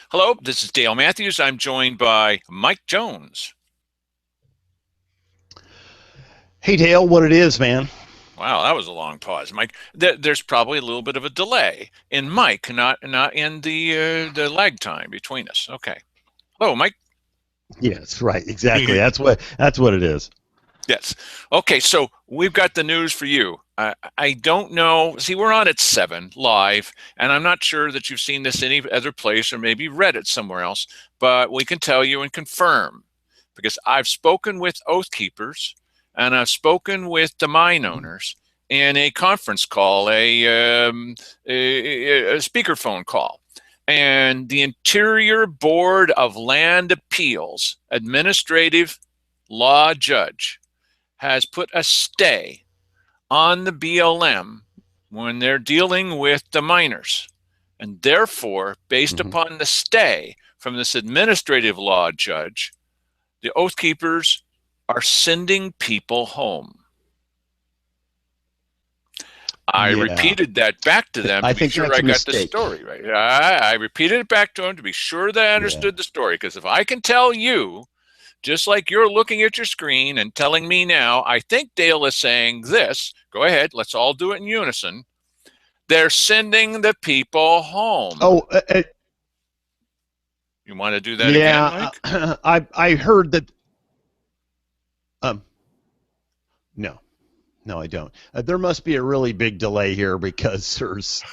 Hello, this is Dale Matthews. I'm joined by Mike Jones. Hey Dale, what it is, man? Wow, that was a long pause, Mike. There's probably a little bit of a delay in Mike, not in the lag time between us. Okay. Hello, Mike. Yes, right, exactly. That's what it is. Yes. Okay, so we've got the news for you. I don't know. See, we're on at 7 live, and I'm not sure that you've seen this any other place or maybe read it somewhere else, but we can tell you and confirm because I've spoken with Oath Keepers and I've spoken with the mine owners in a conference call, a speakerphone call. And the Interior Board of Land Appeals administrative law judge has put a stay on the BLM when they're dealing with the miners. And therefore, based Hmm. upon the stay from this administrative law judge, the Oath Keepers are sending people home. I Yeah, repeated that back to them I to be think sure that's I a got the mistake. story right. I repeated it back to them to be sure that I Yeah, understood the story. Because if I can tell you, just like you're looking at your screen and telling me now, I think Dale is saying this. Go ahead, let's all do it in unison. They're sending the people home. oh, You want to do that again, yeah. Mike? I heard that. Um, no, no, I don't. There must be a really big delay here because there's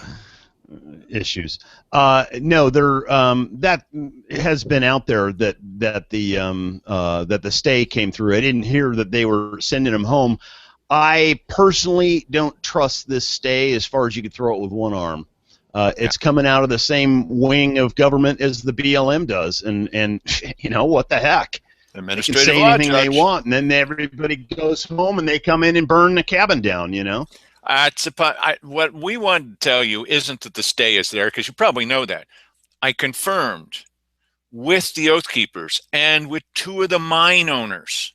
issues. No, there that has been out there that the stay came through. I didn't hear that they were sending them home. I personally don't trust this stay as far as you could throw it with one arm. Yeah. It's coming out of the same wing of government as the BLM does, and what the heck? They can Administrative say law anything they judge. want, and then everybody goes home and they come in and burn the cabin down. What we want to tell you isn't that the stay is there, because you probably know that. I confirmed with the Oath Keepers and with two of the mine owners.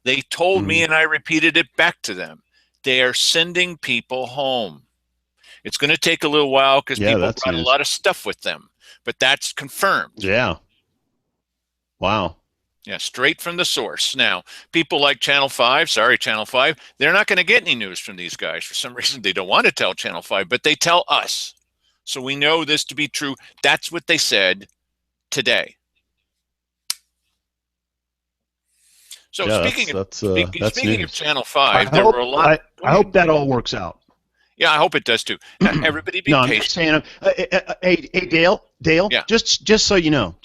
They told me, Mm, and I repeated it back to them. They are sending people home. It's going to take a little while because yeah, people that's brought a news. lot of stuff with them, but that's confirmed. Yeah, wow. Yeah, straight from the source. Now, people like Channel 5, sorry, Channel 5, they're not going to get any news from these guys. For some reason, they don't want to tell Channel 5, but they tell us. So we know this to be true. That's what they said today. So Yeah, speaking that's of that's uh, speaking, that's speaking of news. Channel I 5, there were hope a lot. I Go I ahead. hope that all works out. Yeah, I hope it does too. Now, everybody be No, I'm just patient. saying. Hey, Dale. Yeah. Just so you know,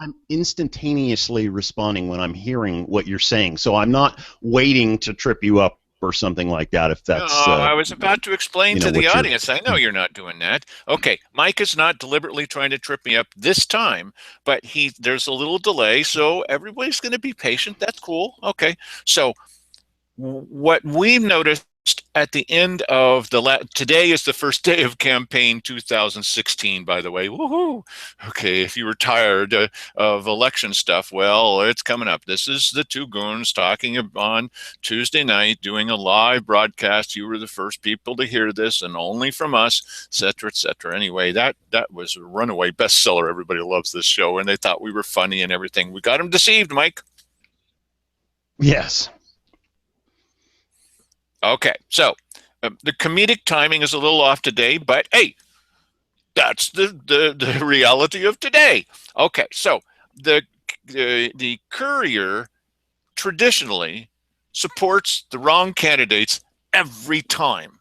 I'm instantaneously responding when I'm hearing what you're saying. So I'm not waiting to trip you up or something like that. If No, that's I was about to explain to the what you're. audience. I know you're not doing that. Okay, Mike is not deliberately trying to trip me up this time, but there's a little delay, so everybody's going to be patient. That's cool. Okay. So what we've noticed at the end of today is the first day of campaign 2016, by the way. Woohoo. Okay, if you were tired of election stuff, well, it's coming up. This is the two goons talking on Tuesday night, doing a live broadcast. You were the first people to hear this, and only from us, etc., etc. Anyway, that was a runaway bestseller. Everybody loves this show, and they thought we were funny and everything. We got them deceived, Mike. Yes. Okay, so the comedic timing is a little off today, but hey, that's the reality of today. Okay, so the the Courier traditionally supports the wrong candidates every time.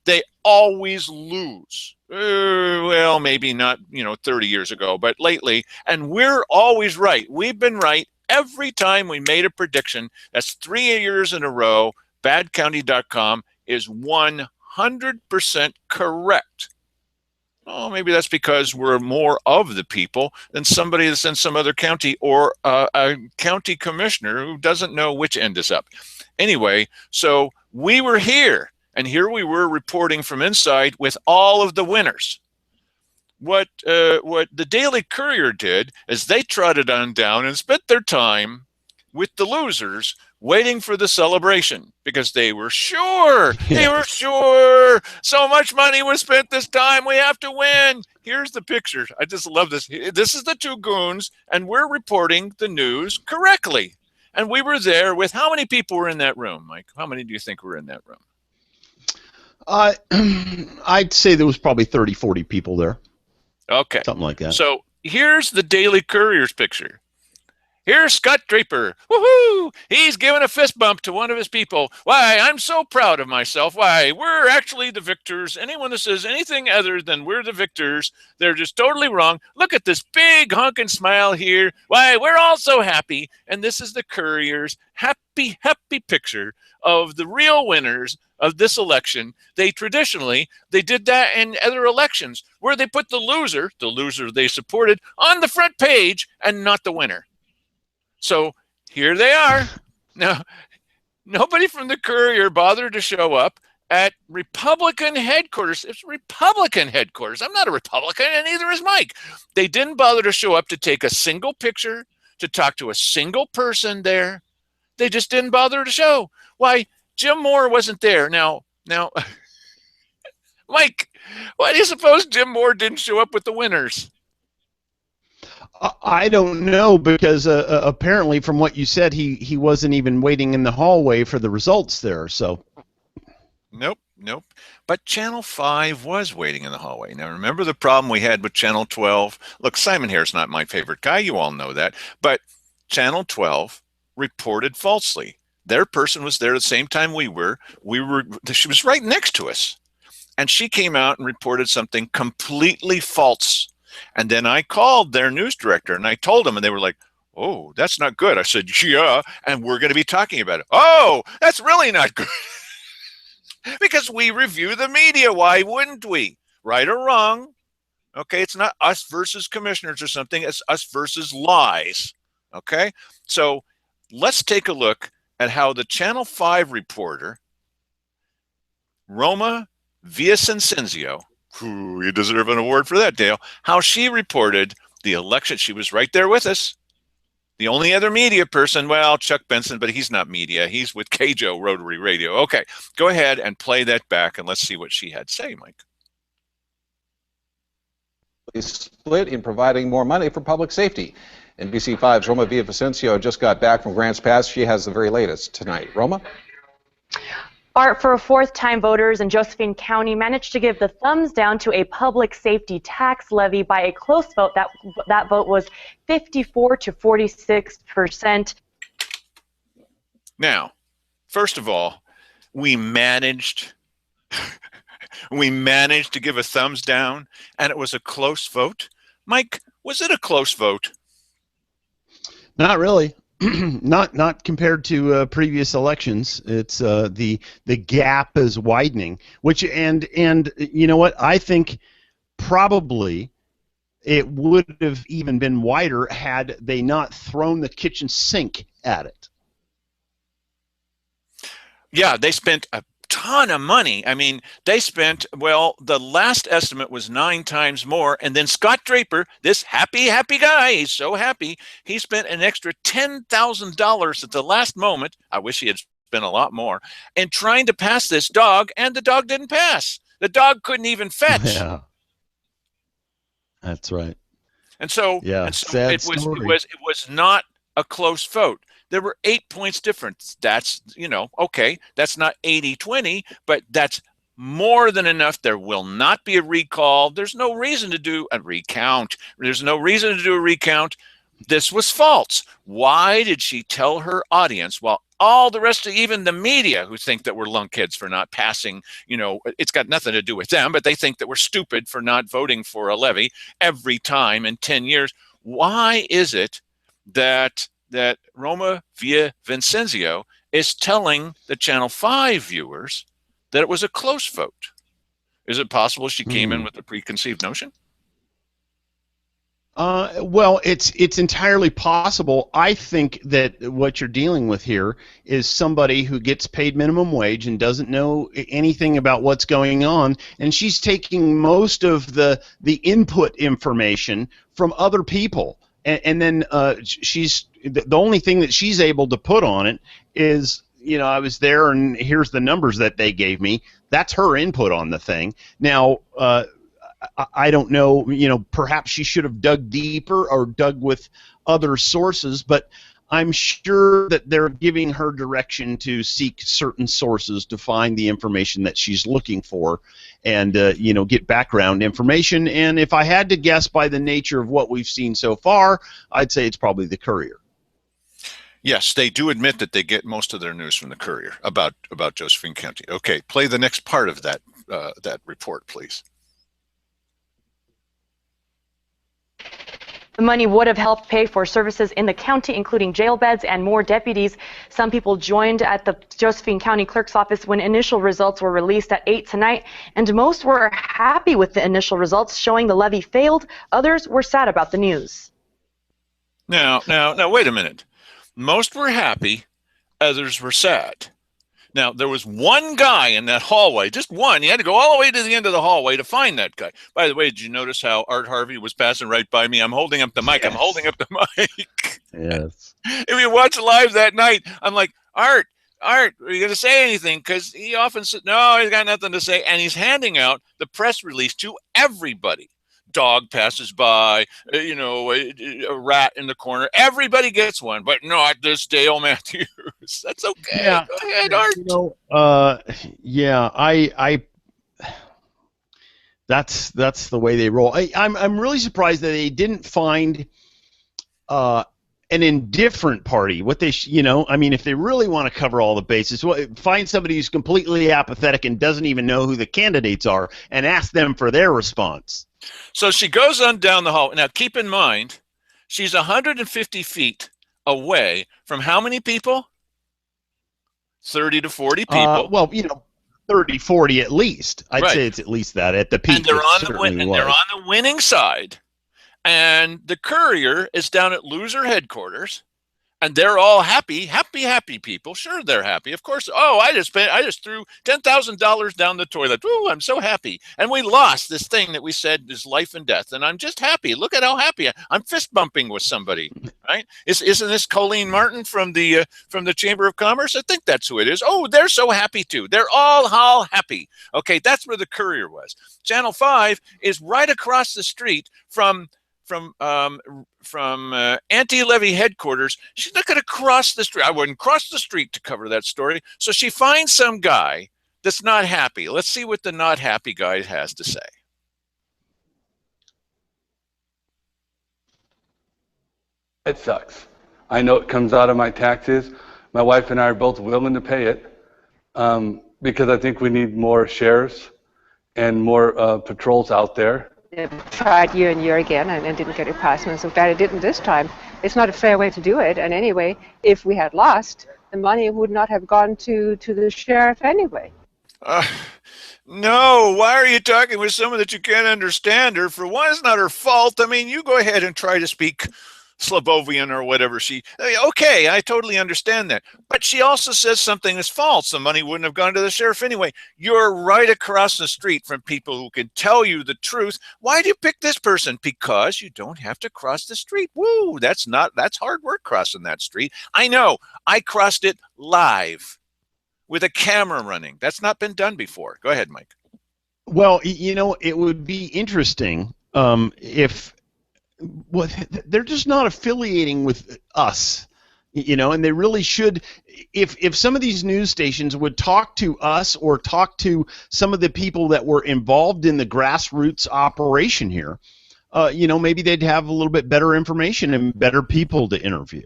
They always lose. Well, maybe not, 30 years ago, but lately, and we're always right. We've been right every time we made a prediction. That's 3 years in a row. Badcounty.com is 100% correct. Oh, maybe that's because we're more of the people than somebody that's in some other county or a county commissioner who doesn't know which end is up. Anyway, so we were here, and here we were reporting from inside with all of the winners. What the Daily Courier did is they trotted on down and spent their time with the losers waiting for the celebration because they were sure, so much money was spent this time, we have to win. Here's the picture. I just love this. This is the two goons, and we're reporting the news correctly. And we were there with, how many people were in that room, Mike? How many do you think were in that room? I'd say there was probably 30, 40 people there. Okay. Something like that. So here's the Daily Courier's picture. Here's Scott Draper. Woohoo! He's giving a fist bump to one of his people. Why, I'm so proud of myself. Why, we're actually the victors. Anyone that says anything other than we're the victors, they're just totally wrong. Look at this big honking smile here. Why, we're all so happy. And this is the Courier's happy, happy picture of the real winners of this election. They did that in other elections where they put the loser they supported, on the front page and not the winner. So here they are. Now, nobody from the Courier bothered to show up at Republican headquarters. It's Republican headquarters. I'm not a Republican, and neither is Mike. They didn't bother to show up to take a single picture, to talk to a single person there. They just didn't bother to show. Why, Jim Moore wasn't there. Now, Mike, why do you suppose Jim Moore didn't show up with the winners? I don't know, because apparently from what you said, he wasn't even waiting in the hallway for the results there. So Nope. But Channel 5 was waiting in the hallway. Now, remember the problem we had with Channel 12? Look, Simon Hare's not my favorite guy. You all know that. But Channel 12 reported falsely. Their person was there at the same time we were. She was right next to us. And she came out and reported something completely false. And then I called their news director and I told them, and they were like, "Oh, that's not good." I said, "Yeah, and we're going to be talking about it." "Oh, that's really not good." Because we review the media. Why wouldn't we? Right or wrong? Okay, it's not us versus commissioners or something. It's us versus lies. Okay, so let's take a look at how the Channel 5 reporter, Roma Villavicencio, you deserve an award for that, Dale, how she reported the election. She was right there with us. The only other media person, well, Chuck Benson, but he's not media. He's with KJO Rotary Radio. Okay, go ahead and play that back, and let's see what she had to say, Mike. Split in providing more money for public safety. NBC5's Roma Villavicencio just got back from Grants Pass. She has the very latest tonight. Roma? Art, for a fourth time, voters in Josephine County managed to give the thumbs down to a public safety tax levy by a close vote. That vote was 54 to 46%. Now, first of all, we managed to give a thumbs down, and it was a close vote. Mike, was it a close vote? not really. Not compared to previous elections. It's the gap is widening, which and you know what, I think probably it would have even been wider had they not thrown the kitchen sink at it. Yeah, they spent a ton of money. I mean, they spent, well, the last estimate was 9 times more. And then Scott Draper, this happy guy, he's so happy, he spent an extra $10,000 at the last moment. I wish he had spent a lot more, in trying to pass this dog, and the dog didn't pass. The dog couldn't even fetch. Yeah, that's right. And so, yeah, it was not a close vote. There were 8 points difference. That's, okay, that's not 80-20, but that's more than enough. There will not be a recall. There's no reason to do a recount. There's no reason to do a recount. This was false. Why did she tell her audience, while all the rest of, even the media who think that we're lunkheads for not passing, it's got nothing to do with them, but they think that we're stupid for not voting for a levy every time in 10 years. Why is it that Roma Villavicencio is telling the Channel 5 viewers that it was a close vote? Is it possible she came in with a preconceived notion? Well, it's entirely possible. I think that what you're dealing with here is somebody who gets paid minimum wage and doesn't know anything about what's going on, and she's taking most of the input information from other people. and then she's the only thing that she's able to put on it is, I was there and here's the numbers that they gave me. That's her input on the thing. Now, I don't know, perhaps she should have dug deeper or dug with other sources, but I'm sure that they're giving her direction to seek certain sources to find the information that she's looking for and, get background information. And if I had to guess by the nature of what we've seen so far, I'd say it's probably the Courier. Yes, they do admit that they get most of their news from the Courier about Josephine County. Okay, play the next part of that report, please. The money would have helped pay for services in the county, including jail beds and more deputies. Some people joined at the Josephine County Clerk's office when initial results were released at 8 tonight, and most were happy with the initial results showing the levy failed. Others were sad about the news. Now, wait a minute. Most were happy, others were sad. Now, there was one guy in that hallway, just one. You had to go all the way to the end of the hallway to find that guy. By the way, did you notice how Art Harvey was passing right by me? I'm holding up the mic. Yes. I'm holding up the mic. Yes. If you watch live that night, I'm like, Art, are you going to say anything? Because he often said, no, he's got nothing to say. And he's handing out the press release to everybody. Dog passes by, a rat in the corner. Everybody gets one, but not this Dale Matthews. That's okay. Yeah. Go ahead, Art. That's the way they roll. I'm really surprised that they didn't find an indifferent party. What they, if they really want to cover all the bases, find somebody who's completely apathetic and doesn't even know who the candidates are and ask them for their response. So she goes on down the hall. Now, keep in mind, she's 150 feet away from how many people? 30 to 40 people. 30, 40 at least. I'd say it's at least that at the peak. And they're on the winning side. And the Courier is down at loser headquarters. And they're all happy people. Sure, they're happy. Of course. Oh, I just threw $10,000 down the toilet. Ooh, I'm so happy. And we lost this thing that we said is life and death. And I'm just happy. Look at how happy I'm fist bumping with somebody. Right? Isn't this Colleen Martin from the Chamber of Commerce? I think that's who it is. Oh, they're so happy too. They're all happy. Okay, that's where the Courier was. Channel 5 is right across the street from anti-levy headquarters. She's not going to cross the street. I wouldn't cross the street to cover that story. So she finds some guy that's not happy. Let's see what the not happy guy has to say. It sucks. I know it comes out of my taxes. My wife and I are both willing to pay it because I think we need more sheriffs and more patrols out there. I've tried year and year again and didn't get it passed, and I'm so glad I didn't this time. It's not a fair way to do it, and anyway, if we had lost, the money would not have gone to the sheriff anyway. No, why are you talking with someone that you can't understand her? For one, it's not her fault. I mean, you go ahead and try to speak Slavovian or whatever. Okay, I totally understand that. But she also says something is false. The money wouldn't have gone to the sheriff anyway. You're right across the street from people who can tell you the truth. Why do you pick this person? Because you don't have to cross the street. Woo, that's hard work crossing that street. I know. I crossed it live with a camera running. That's not been done before. Go ahead, Mike. Well, it would be interesting if they're just not affiliating with us, and they really should. If some of these news stations would talk to us or talk to some of the people that were involved in the grassroots operation here, maybe they'd have a little bit better information and better people to interview.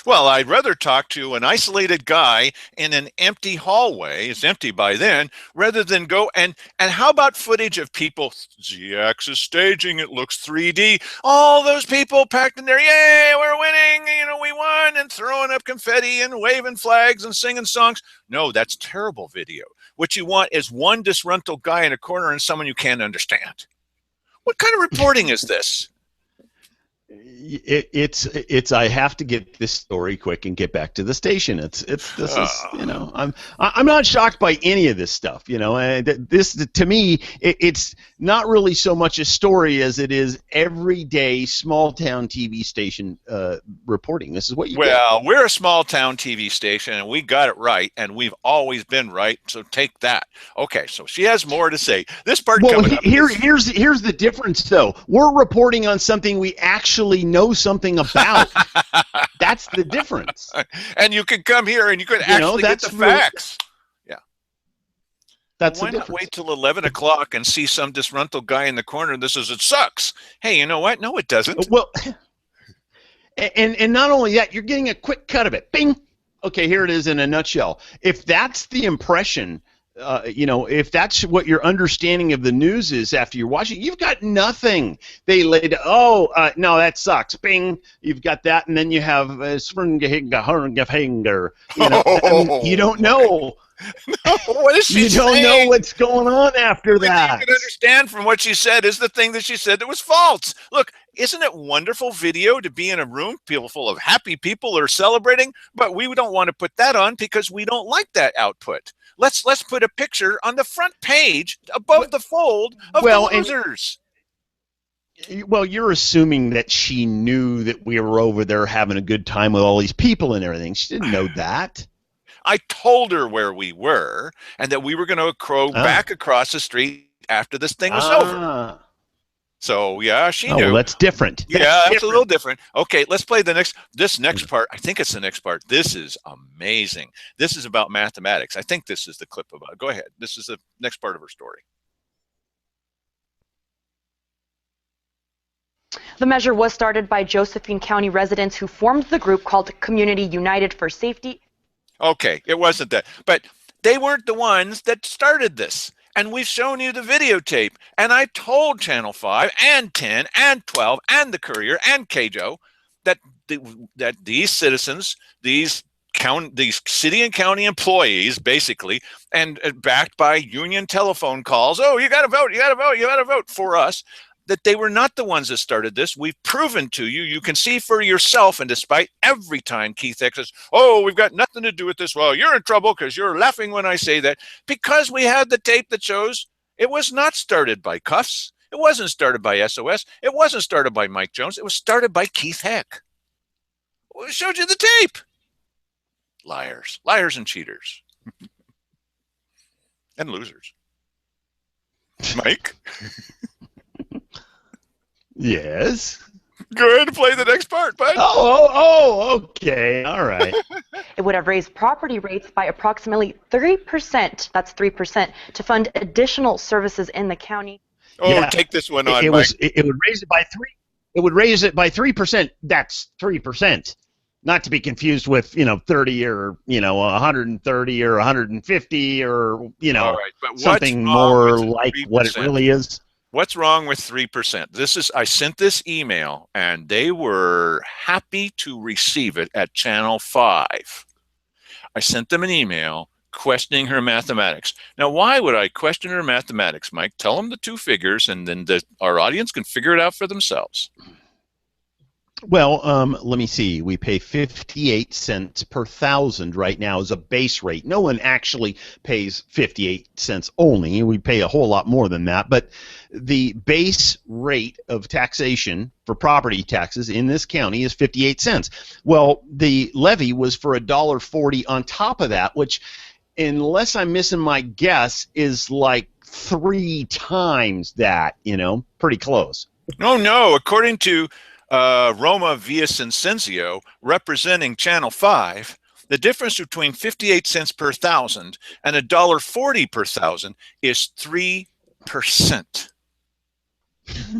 Well, I'd rather talk to an isolated guy in an empty hallway, it's empty by then, rather than go and how about footage of people, ZX is staging, it looks 3D, all those people packed in there, yay, we're winning, we won, and throwing up confetti and waving flags and singing songs. No, that's terrible video. What you want is one disgruntled guy in a corner and someone you can't understand. What kind of reporting is this? it's I have to get this story quick and get back to the station. This is, I'm not shocked by any of this stuff, and this, to me, it's not really so much a story as it is everyday small town TV station reporting. This is what you get. Well, we're a small town TV station, and we got it right, and we've always been right. So take that. Okay, so she has more to say. This part. Well, coming up here's the difference, though. We're reporting on something we actually know something about. That's the difference. And you can come here and you can actually get the facts. Yeah. That's Why the not difference. wait till 11 o'clock and see some disgruntled guy in the corner that says it sucks? Hey, you know what? No, it doesn't. Well, and not only that, you're getting a quick cut of it. Bing. Okay, here it is in a nutshell. If that's the impression, if that's what your understanding of the news is after you're watching, you've got nothing. They laid, no, that sucks. Bing, you've got that, and then you have Springahinger. You don't know. What is she You don't saying? know what's going on after that. You can understand from what she said is the thing that she said that was false. Look, isn't it wonderful video to be in a room full of happy people that are celebrating? But we don't want to put that on because we don't like that output. Let's put a picture on the front page above the fold of the losers. Well, you're assuming that she knew that we were over there having a good time with all these people and everything. She didn't know that. I told her where we were and that we were going to go back across the street after this thing was over. So, yeah, she knew. Well, that's different. That's a little different. Okay, let's play this next part. I think it's the next part. This is amazing. This is about mathematics. I think this is the clip about it. Go ahead. This is the next part of her story. The measure was started by Josephine County residents who formed the group called Community United for Safety. Okay, it wasn't that. But they weren't the ones that started this. And we've shown you the videotape. And I told Channel 5 and 10 and 12 and the Courier and KJO that these citizens, these city and county employees, basically, and backed by union telephone calls, you got to vote, you got to vote, you got to vote for us, that they were not the ones that started this. We've proven to you. You can see for yourself. And despite every time Keith X says, we've got nothing to do with this. Well, you're in trouble because you're laughing when I say that. Because we had the tape that shows it was not started by Cuffs. It wasn't started by SOS. It wasn't started by Mike Jones. It was started by Keith Heck. We showed you the tape. Liars. Liars and cheaters. And losers. Mike? Yes. Go ahead and play the next part, bud. Okay. All right. It would have raised property rates by approximately 3%. That's 3% to fund additional services in the county. Take this one on, Mike. It would raise it by 3. It would raise it by 3%. That's 3%. Not to be confused with 30 or 130 or 150 or All right, but something more like what it really is. What's wrong with 3%? I sent this email, and they were happy to receive it at Channel 5. I sent them an email questioning her mathematics. Now, why would I question her mathematics, Mike? Tell them the two figures, and then our audience can figure it out for themselves. Well, let me see. We pay 58 cents per thousand right now as a base rate. No one actually pays 58 cents only. We pay a whole lot more than that. But the base rate of taxation for property taxes in this county is 58 cents. Well, the levy was for $1.40 on top of that, which, unless I'm missing my guess, is like 3 times that, pretty close. No. According to Roma Villavicencio, representing Channel 5, the difference between 58 cents per thousand and $1.40 per thousand is 3%.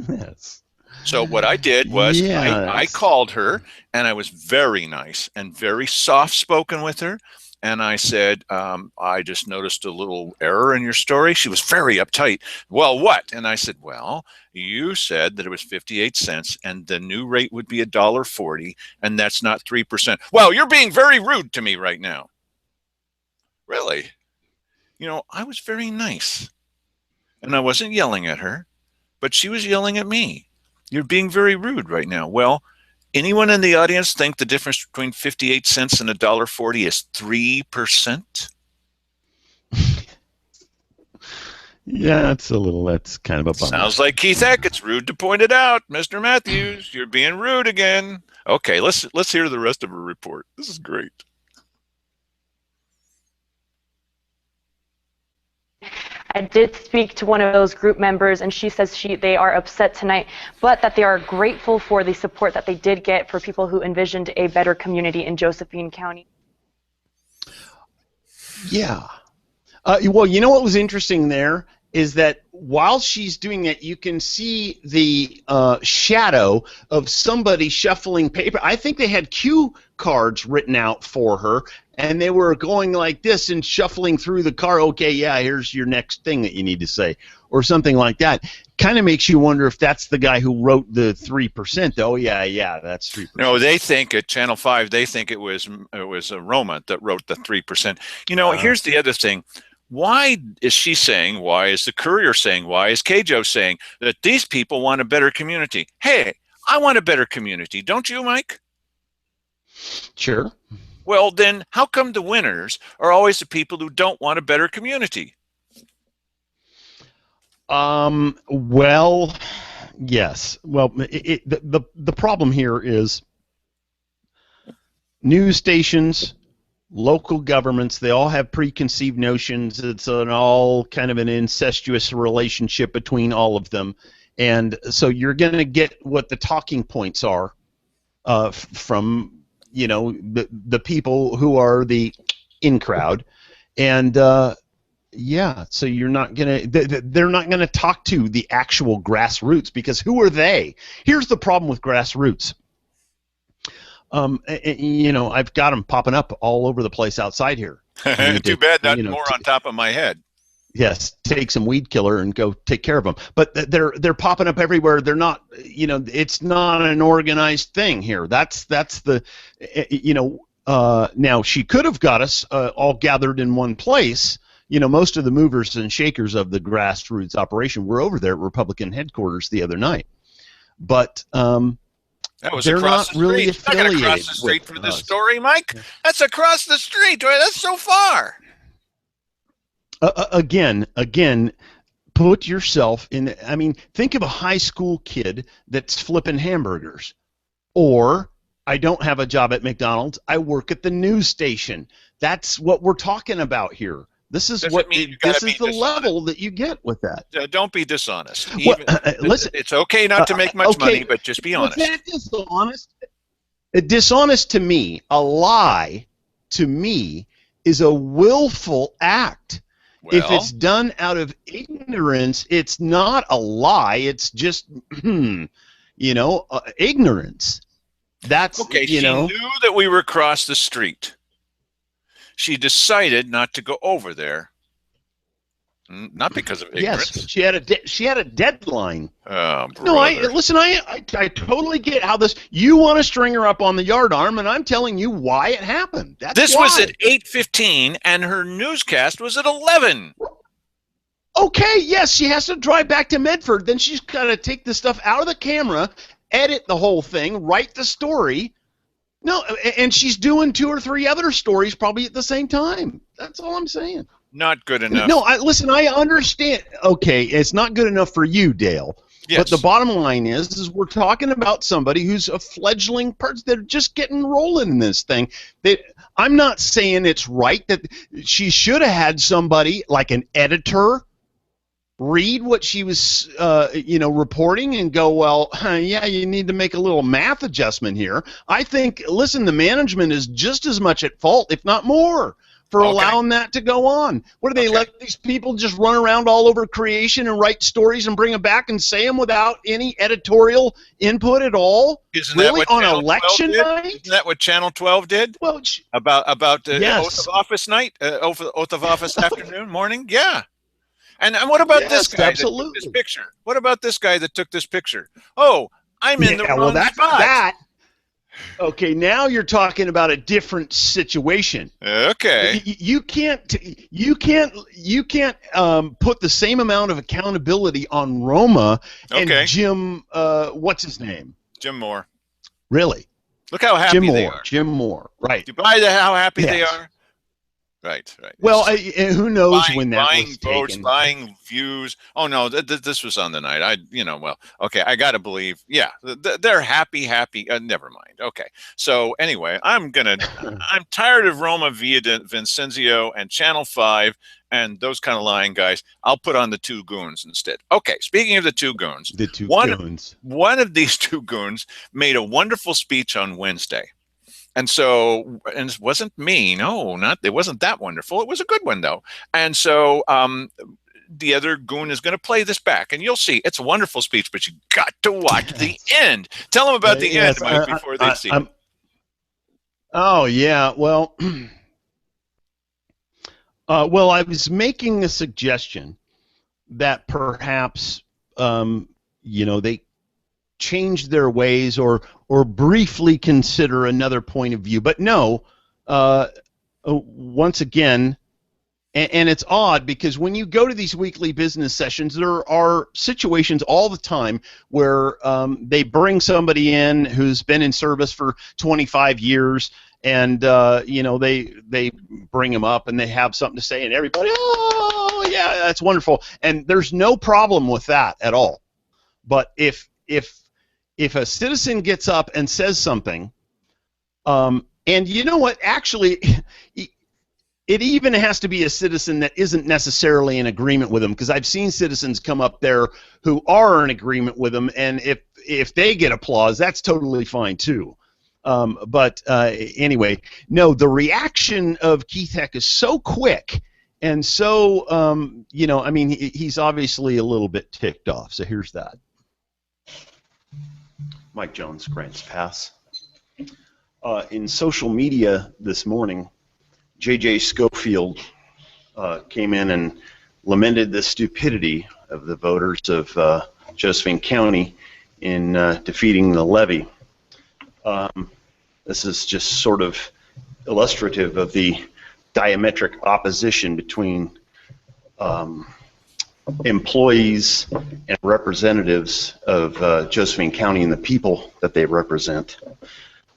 Yes. So what I did was I called her, and I was very nice and very soft-spoken with her. And I said, I just noticed a little error in your story. She was very uptight. Well, what? And I said, well, you said that it was 58 cents and the new rate would be $1.40, and that's not 3%. Well, you're being very rude to me right now. Really? I was very nice. And I wasn't yelling at her, but she was yelling at me. You're being very rude right now. Well, Anyone in the audience think the difference between 58 cents and $1.40 is 3%? Yeah, that's kind of a bummer. Sounds like Keith Eck. It's rude to point it out. Mr. Matthews, you're being rude again. Okay, let's hear the rest of her report. This is great. I did speak to one of those group members, and she says they are upset tonight, but that they are grateful for the support that they did get for people who envisioned a better community in Josephine County. Yeah. Well, you know what was interesting there is that while she's doing that, you can see the shadow of somebody shuffling paper. I think they had cue cards written out for her, and they were going like this and shuffling through the car. Okay, yeah, here's your next thing that you need to say, or something like that. Kind of makes you wonder if that's the guy who wrote the 3%. Oh, yeah, that's 3%. No, they think at Channel 5, they think it was Roma that wrote the 3%. Here's the other thing. Why is she saying, why is the Courier saying, why is Kjo saying that these people want a better community? Hey, I want a better community. Don't you, Mike? Sure. Well, then how come the winners are always the people who don't want a better community? Well, yes. Well, the problem here is news stations, local governments, they all have preconceived notions. It's all kind of an incestuous relationship between all of them. And so you're going to get what the talking points are from, the people who are the in crowd. And, yeah, so you're not going to, they're not going to talk to the actual grassroots, because who are they? Here's the problem with grassroots. I've got them popping up all over the place outside here. Too bad not more on top of my head. Yes, take some weed killer and go take care of them. But they're popping up everywhere. They're not, it's not an organized thing here. That's the, now she could have got us all gathered in one place. Most of the movers and shakers of the grassroots operation were over there at Republican headquarters the other night. But that was they're across not really the street. Not affiliated across the street with for this us. story, Mike. That's across the street. Right? That's so far. Again, put yourself in. I mean, think of a high school kid that's flipping hamburgers, or I don't have a job at McDonald's. I work at the news station. That's what we're talking about here. This is the level that you get with that. Don't be dishonest. Listen, it's okay not to make much money, but just be honest. Was that dishonest? Dishonest to me, a lie to me is a willful act. Well, if it's done out of ignorance, it's not a lie. It's just, ignorance. That's okay. She knew that we were across the street. She decided not to go over there, not because of ignorance. Yes, she had a deadline. Oh, no, I totally get how this. You want to string her up on the yardarm, and I'm telling you why it happened. This was at 8:15, and her newscast was at 11. Okay, yes, she has to drive back to Medford. Then she's got to take the stuff out of the camera, edit the whole thing, write the story. No, and she's doing 2 or 3 other stories probably at the same time. That's all I'm saying. Not good enough. No, listen, I understand. Okay, it's not good enough for you, Dale. Yes. But the bottom line is we're talking about somebody who's a fledgling person. They're just getting rolling in this thing. I'm not saying it's right that she should have had somebody like an editor read what she was, reporting and go, well, yeah, you need to make a little math adjustment here. I think, listen, the management is just as much at fault, if not more, for allowing that to go on. What do they let these people just run around all over creation and write stories and bring them back and say them without any editorial input at all? Isn't really, that what on election night? Isn't that what Channel 12 did? Well, about yes. Oath of Office night, Oath of Office afternoon, morning? Yeah. And what about this guy that took this picture? What about this guy that took this picture? Oh, I'm in the wrong spot. Okay, now you're talking about a different situation. Okay. You can't put the same amount of accountability on Roma and Jim. What's his name? Jim Moore. Really? Look how happy Jim they Moore. are. Jim Moore. Right. Do you buy how happy they Yes. are? Right, right. Well, It's who knows buying, when that buying was votes, taken? buying views. Oh no, this was on the night. Well, okay. I got to believe. Yeah, they're happy. Never mind. Okay. So anyway, I'm tired of Roma Via Vincenzio and Channel 5 and those kind of lying guys. I'll put on the two goons instead. Okay. Speaking of the two goons, The two one goons. of these two goons made a wonderful speech on Wednesday. And it wasn't me. No, it wasn't that wonderful. It was a good one though. And so the other goon is going to play this back, and you'll see it's a wonderful speech. But you got to watch the end. Tell them about the end, Yes, Mike, before they see it. Oh yeah. Well, I was making a suggestion that perhaps they change their ways or briefly consider another point of view. But no, once again, and it's odd because when you go to these weekly business sessions, there are situations all the time where they bring somebody in who's been in service for 25 years, and they bring them up and they have something to say, and everybody, oh yeah, that's wonderful, and there's no problem with that at all. But if a citizen gets up and says something, and you know what, actually, it even has to be a citizen that isn't necessarily in agreement with them, because I've seen citizens come up there who are in agreement with them, and if they get applause, that's totally fine too. But anyway, no, the reaction of Keith Heck is so quick, and so, he's obviously a little bit ticked off, so here's that. Mike Jones, Grants Pass. In social media this morning, J.J. Schofield came in and lamented the stupidity of the voters of Josephine County in defeating the levy. This is just sort of illustrative of the diametric opposition between employees and representatives of Josephine County and the people that they represent.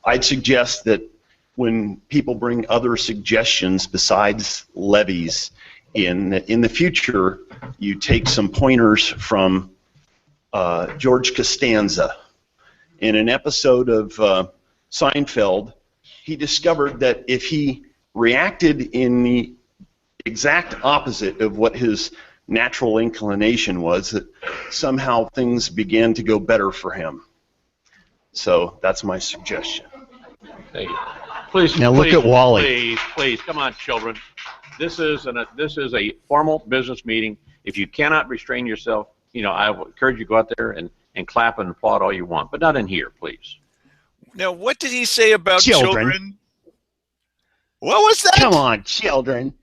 I'd suggest that when people bring other suggestions besides levies in the future, you take some pointers from George Costanza. In an episode of Seinfeld, he discovered that if he reacted in the exact opposite of what his natural inclination was, that somehow things began to go better for him. So that's my suggestion. Thank you. Please, now look at Wally. Please, come on, children. This is a formal business meeting. If you cannot restrain yourself, I would encourage you to go out there and clap and applaud all you want, but not in here, please. Now, what did he say about children? What was that? Come on, children.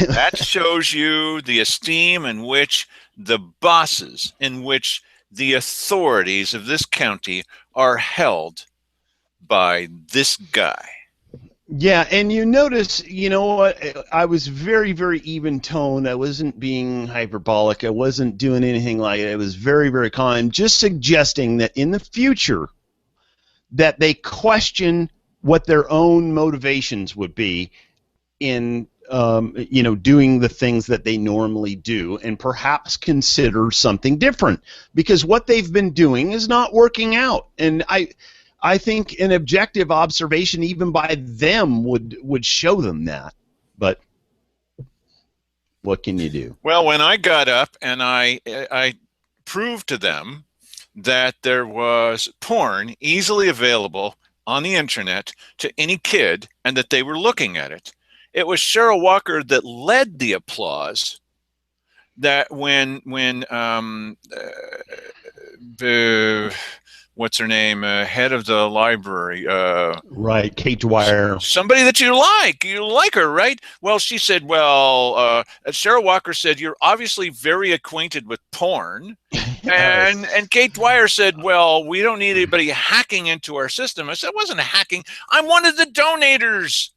That shows you the esteem in which the bosses, in which the authorities of this county are held by this guy. Yeah, and you notice, you know what, I was very, very even toned. I wasn't being hyperbolic. I wasn't doing anything like it. I was very, very calm. I'm just suggesting that in the future that they question what their own motivations would be in doing the things that they normally do, and perhaps consider something different, because what they've been doing is not working out. And I think an objective observation, even by them, would show them that. But what can you do? Well, when I got up and I proved to them that there was porn easily available on the internet to any kid and that they were looking at it, it was Cheryl Walker that led the applause. That when what's her name, head of the library, right, Kate Dwyer, somebody that you like her, right? Well, she said, Cheryl Walker said, you're obviously very acquainted with porn. Yes. And Kate Dwyer said, well, we don't need anybody hacking into our system. I said, it wasn't hacking. I'm one of the donators.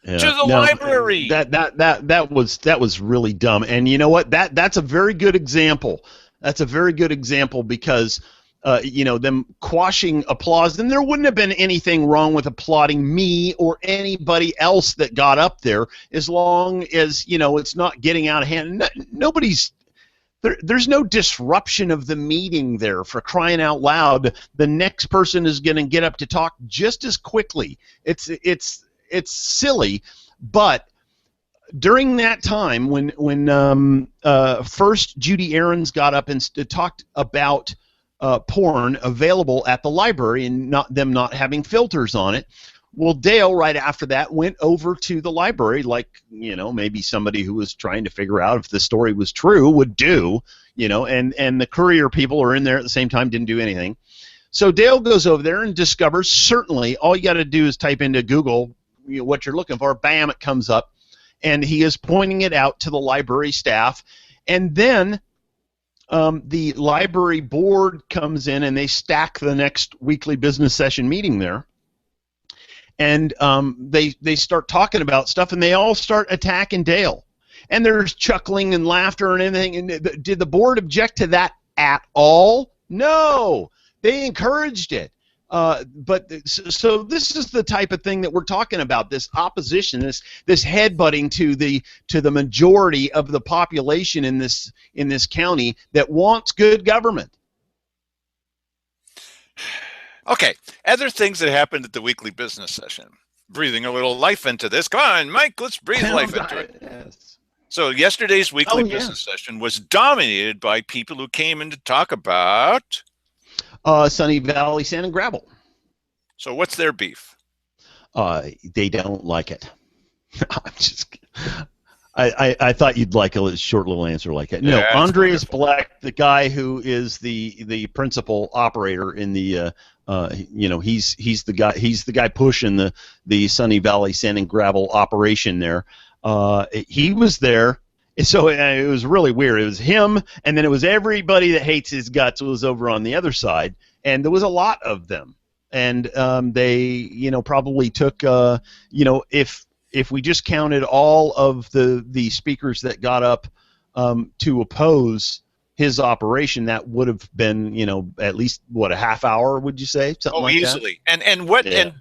Yeah. To the library. That was really dumb. And you know what? That's a very good example. That's a very good example, because them quashing applause, then there wouldn't have been anything wrong with applauding me or anybody else that got up there, as long as, it's not getting out of hand. There's no disruption of the meeting there, for crying out loud. The next person is going to get up to talk just as quickly. It's silly, but during that time when first Judy Aarons got up and talked about porn available at the library and them not having filters on it, well, Dale, right after that, went over to the library like, maybe somebody who was trying to figure out if the story was true would do, and the Courier people are in there at the same time, didn't do anything. So Dale goes over there and discovers, certainly, all you got to do is type into Google what you're looking for, bam, it comes up, and he is pointing it out to the library staff. And then the library board comes in and they stack the next weekly business session meeting there. And they start talking about stuff, and they all start attacking Dale. And there's chuckling and laughter and everything. And did the board object to that at all? No, they encouraged it. So this is the type of thing that we're talking about: this opposition, this headbutting to the majority of the population in this county that wants good government. Okay, other things that happened at the weekly business session. Breathing a little life into this. Come on, Mike, let's breathe life into it. Yes. So yesterday's weekly business session was dominated by people who came in to talk about Sunny Valley Sand and Gravel. So what's their beef? They don't like it. I'm just kidding. I thought you'd like a short little answer like that. No, Andreas Black, the guy who is the principal operator in the he's the guy pushing the Sunny Valley Sand and Gravel operation there. He was there. So it was really weird. It was him, and then it was everybody that hates his guts was over on the other side, and there was a lot of them. And they, probably took, if we just counted all of the speakers that got up to oppose his operation, that would have been, at least a half hour, would you say? Something like easily. That? And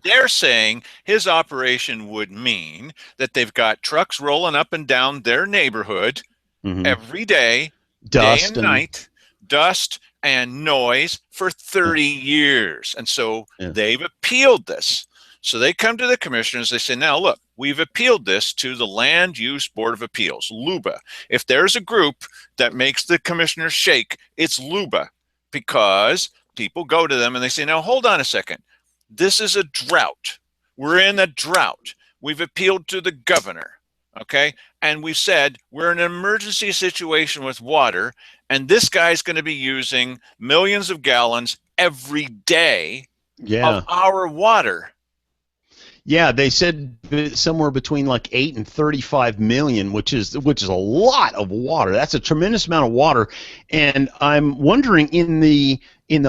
they're saying his operation would mean that they've got trucks rolling up and down their neighborhood every day, day and night, dust and noise for 30 years. And so they've appealed this. So they come to the commissioners, they say, now look, we've appealed this to the Land Use Board of Appeals, LUBA. If there's a group that makes the commissioners shake, it's LUBA, because people go to them and they say, now hold on a second. This is a drought. We're in a drought. We've appealed to the governor, okay? And we've said we're in an emergency situation with water, and this guy's going to be using millions of gallons every day of our water. Yeah, they said somewhere between like 8 and 35 million, which is a lot of water. That's a tremendous amount of water. And I'm wondering, in the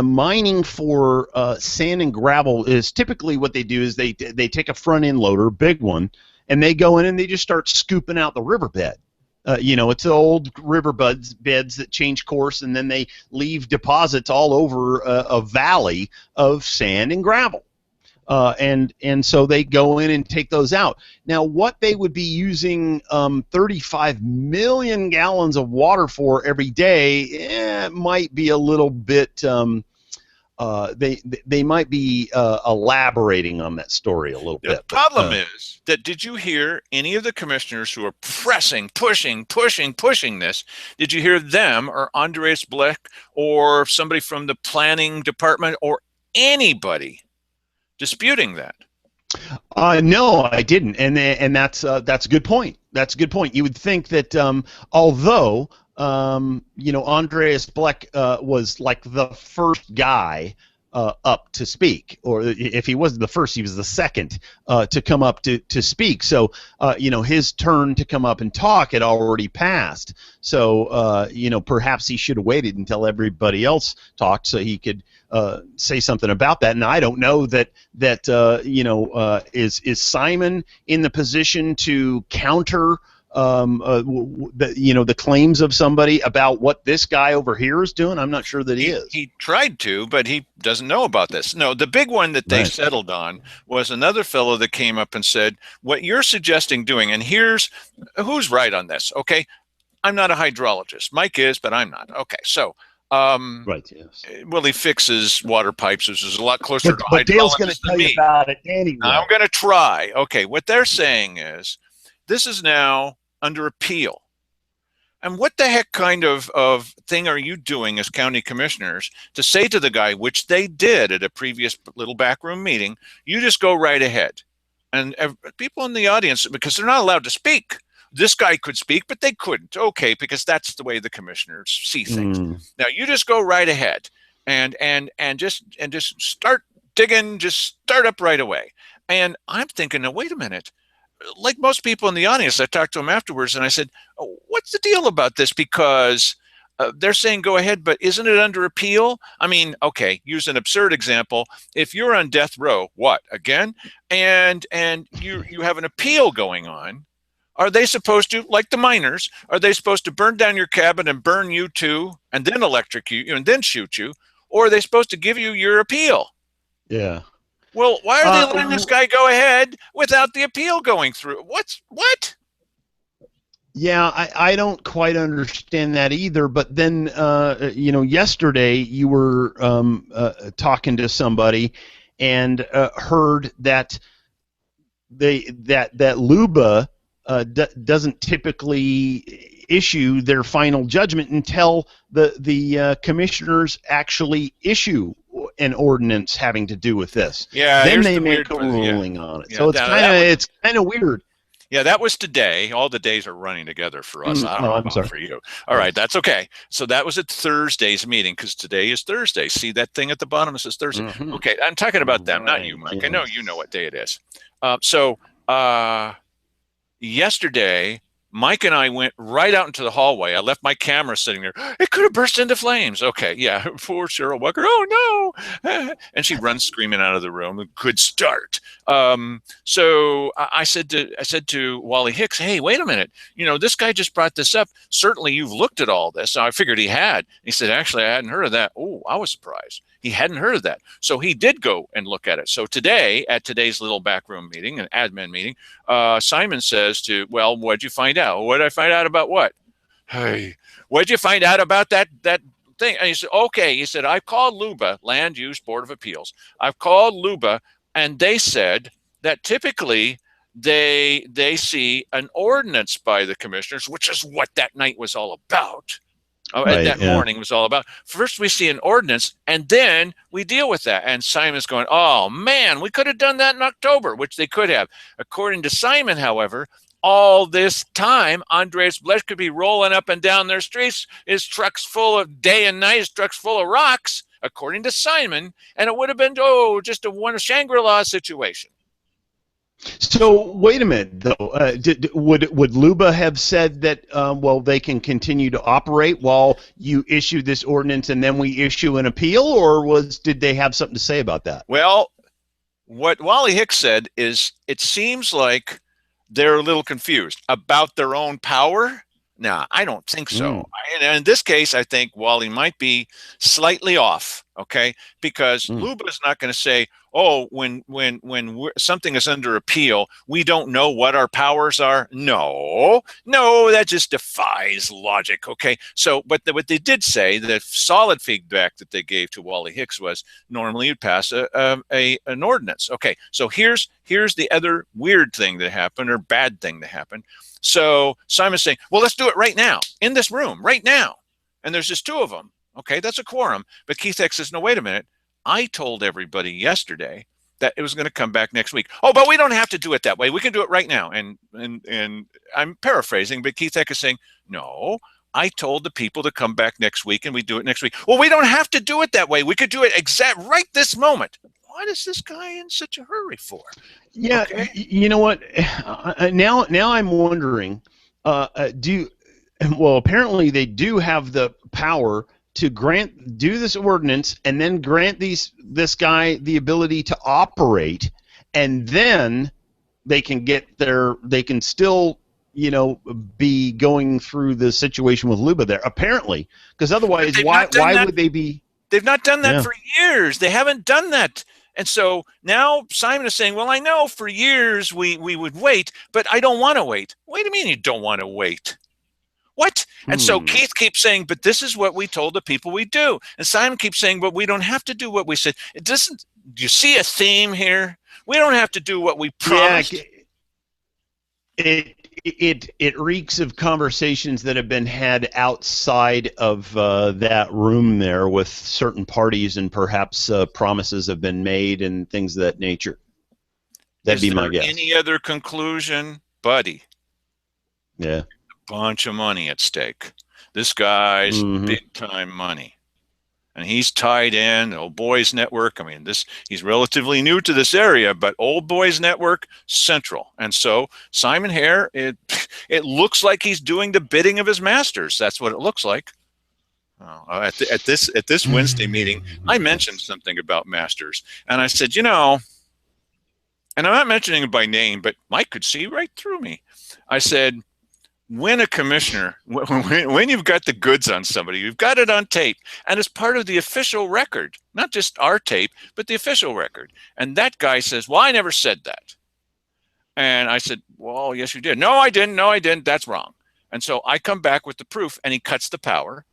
mining for sand and gravel, is typically what they do is they take a front end loader, big one, and they go in and they just start scooping out the riverbed. It's the old river beds that change course, and then they leave deposits all over a valley of sand and gravel. And so they go in and take those out. Now, what they would be using 35 million gallons of water for every day might be a little bit. They might be elaborating on that story a little bit. The problem is that, did you hear any of the commissioners who are pushing this? Did you hear them, or Andreas Bleck, or somebody from the planning department, or anybody disputing that? No, I didn't, and that's a good point. That's a good point. You would think that although Andreas Bleck was like the first guy up to speak, or if he wasn't the first, he was the second to come up to speak. So his turn to come up and talk had already passed. So perhaps he should have waited until everybody else talked so he could say something about that. And I don't know that is Simon in the position to counter the claims of somebody about what this guy over here is doing? I'm not sure that he is. He tried to, but he doesn't know about this. No, the big one that they Right. settled on was another fellow that came up and said, what you're suggesting doing, and here's who's right on this, okay? I'm not a hydrologist. Mike is, but I'm not. Okay, so Right. Yes. well, he fixes water pipes, which is a lot closer to But Dale's going to hydrologist than tell you me. about it anyway. I'm going to try. Okay, what they're saying is this is now under appeal. And what the heck kind of thing are you doing as county commissioners to say to the guy, which they did at a previous little backroom meeting, you just go right ahead. And people in the audience, because they're not allowed to speak. This guy could speak, but they couldn't. Okay, because that's the way the commissioners see things. Now you just go right ahead and just start digging, just start up right away. And I'm thinking, now wait a minute. Like most people in the audience, I talked to them afterwards and I said, oh, what's the deal about this? Because they're saying go ahead, but isn't it under appeal? I mean, okay, use an absurd example. If you're on death row, what, again? And you have an appeal going on, are they supposed to, like the miners, are they supposed to burn down your cabin and burn you too, and then electrocute you and then shoot you? Or are they supposed to give you your appeal? Yeah. Well, why are they letting this guy go ahead without the appeal going through? What? Yeah, I don't quite understand that either. But then, yesterday you were talking to somebody and heard that that LUBA doesn't typically issue their final judgment until the commissioners actually issue an ordinance having to do with this. Yeah, then here's they the make weird a one, yeah. ruling on it. Yeah, So it's kind of weird. Yeah, that was today. All the days are running together for us. I don't know I'm about sorry. for you. All right, that's okay. So that was at Thursday's meeting because today is Thursday. See that thing at the bottom that says Thursday? Okay, I'm talking about them, not you, Mike. I know you know what day it is. Yesterday, Mike and I went right out into the hallway. I left my camera sitting there. It could have burst into flames. Okay, yeah, poor Cheryl Walker. Oh no! And she runs screaming out of the room. A good start. So I said to Wally Hicks, "Hey, wait a minute. You know, this guy just brought this up. Certainly, you've looked at all this." I figured he had. He said, "Actually, I hadn't heard of that." Oh, I was surprised. He hadn't heard of that. So he did go and look at it. So today, at today's little backroom meeting, an admin meeting, Simon says to, well, what'd you find out? What did I find out about what? Hey, what'd you find out about that thing? And he said, okay. He said, I've called LUBA, Land Use Board of Appeals. I've called LUBA, and they said that typically they see an ordinance by the commissioners, which is what that night was all about. Morning was all about. First, we see an ordinance, and then we deal with that. And Simon's going, oh, man, we could have done that in October, which they could have. According to Simon, however, all this time, Andres Blech could be rolling up and down their streets, his trucks full of day and night, his trucks full of rocks, according to Simon, and it would have been, just a Shangri-La situation. So wait a minute, though. Would LUBA have said that they can continue to operate while you issue this ordinance and then we issue an appeal, or did they have something to say about that? Well, what Wally Hicks said is it seems like they're a little confused about their own power. No, I don't think so. In this case, I think Wally might be slightly off, okay? Because LUBA is not going to say, oh, when something is under appeal, we don't know what our powers are. No, that just defies logic, okay? So, but what they did say, the solid feedback that they gave to Wally Hicks was normally you'd pass an ordinance. Okay, so here's the other weird thing that happened or bad thing that happened. So Simon's saying, well, let's do it right now, in this room, right now. And there's just two of them. Okay, that's a quorum. But Keith Hicks says, no, wait a minute. I told everybody yesterday that it was going to come back next week. Oh, but we don't have to do it that way. We can do it right now. And I'm paraphrasing, but Keith Hicks is saying, no, I told the people to come back next week and we do it next week. Well, we don't have to do it that way. We could do it right this moment. What is this guy in such a hurry for? Yeah, okay. You know what? Now I'm wondering, apparently they do have the power to do this ordinance and then grant this guy the ability to operate, and then they can still be going through the situation with Luba there, apparently, because otherwise, why would they be? They've not done that Yeah. for years. They haven't done that. And so now Simon is saying, well, I know for years we would wait, but I don't want to wait. Wait a minute, you don't want to wait. What? And so Keith keeps saying, but this is what we told the people we do. And Simon keeps saying, but we don't have to do what we said. It doesn't, do you see a theme here? We don't have to do what we promised. Yeah, it reeks of conversations that have been had outside of that room there with certain parties, and perhaps promises have been made and things of that nature. That'd be my guess. Any other conclusion, buddy? Yeah. A bunch of money at stake. This guy's big time money. And he's tied in, Old Boys Network. I mean, he's relatively new to this area, but Old Boys Network, central. And so Simon Hare, it looks like he's doing the bidding of his masters. That's what it looks like. At this Wednesday meeting, I mentioned something about masters, and I said, and I'm not mentioning it by name, but Mike could see right through me. I said, when a commissioner, when you've got the goods on somebody, you've got it on tape, and it's part of the official record, not just our tape, but the official record. And that guy says, well, I never said that. And I said, well, yes, you did. No, I didn't. No, I didn't. That's wrong. And so I come back with the proof, and he cuts the power.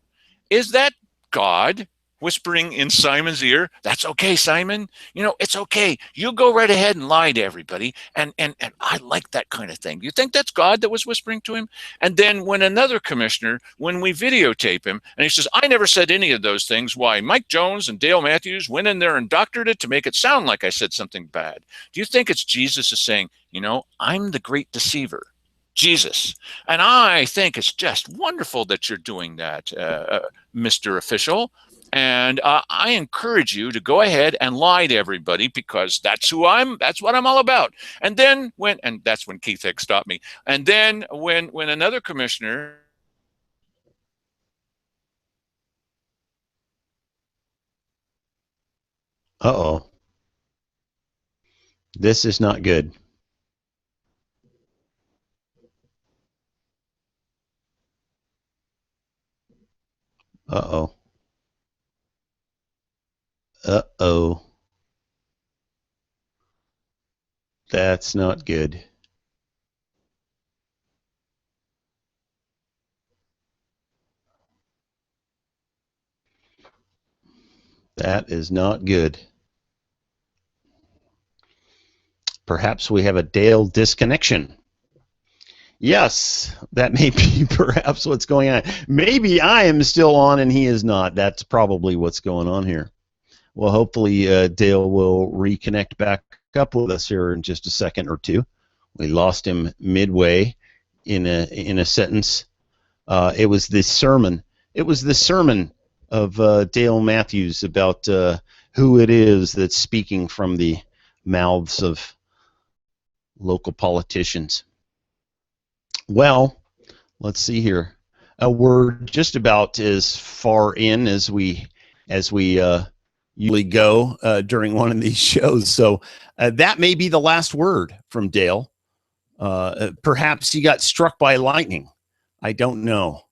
Is that God whispering in Simon's ear, that's okay, Simon. It's okay. You go right ahead and lie to everybody. And I like that kind of thing. You think that's God that was whispering to him? And then when another commissioner, when we videotape him, and he says, I never said any of those things, why Mike Jones and Dale Matthews went in there and doctored it to make it sound like I said something bad. Do you think it's Jesus is saying, I'm the great deceiver? Jesus. And I think it's just wonderful that you're doing that, Mr. Official. And I encourage you to go ahead and lie to everybody, because that's what I'm all about. And then and that's when Keith Hicks stopped me. And then when another commissioner. Uh-oh. This is not good. Uh-oh. Uh-oh. That's not good. That is not good. Perhaps we have a Dale disconnection. Yes, that may be perhaps what's going on. Maybe I am still on and he is not. That's probably what's going on here. Well, hopefully Dale will reconnect back up with us here in just a second or two. We lost him midway in a sentence. It was the sermon. It was the sermon of Dale Matthews about who it is that's speaking from the mouths of local politicians. Well, let's see here. We're just about as far in as we usually go during one of these shows. So that may be the last word from Dale. Perhaps he got struck by lightning. I don't know.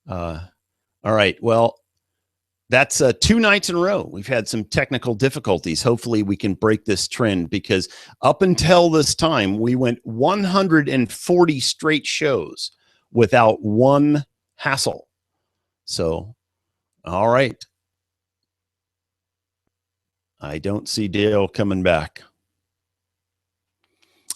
All right. Well, that's 2 nights in a row. We've had some technical difficulties. Hopefully we can break this trend, because up until this time, we went 140 straight shows without one hassle. So, all right. I don't see Dale coming back.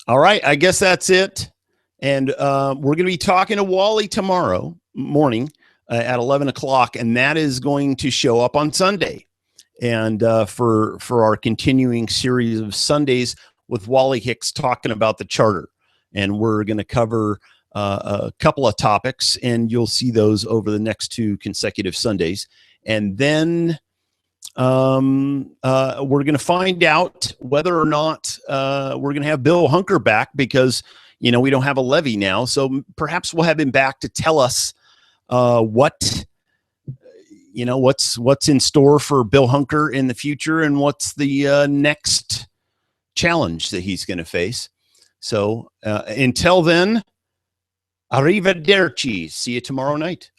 All right. I guess that's it. And we're going to be talking to Wally tomorrow morning at 11 o'clock, and that is going to show up on Sunday. And for our continuing series of Sundays with Wally Hicks talking about the charter. And we're going to cover a couple of topics, and you'll see those over the next 2 consecutive Sundays. And then we're going to find out whether or not we're going to have Bill Hunker back, because, we don't have a levy now. So perhaps we'll have him back to tell us what's in store for Bill Hunker in the future, and what's the next challenge that he's going to face. So until then, Arrivederci. See you tomorrow night.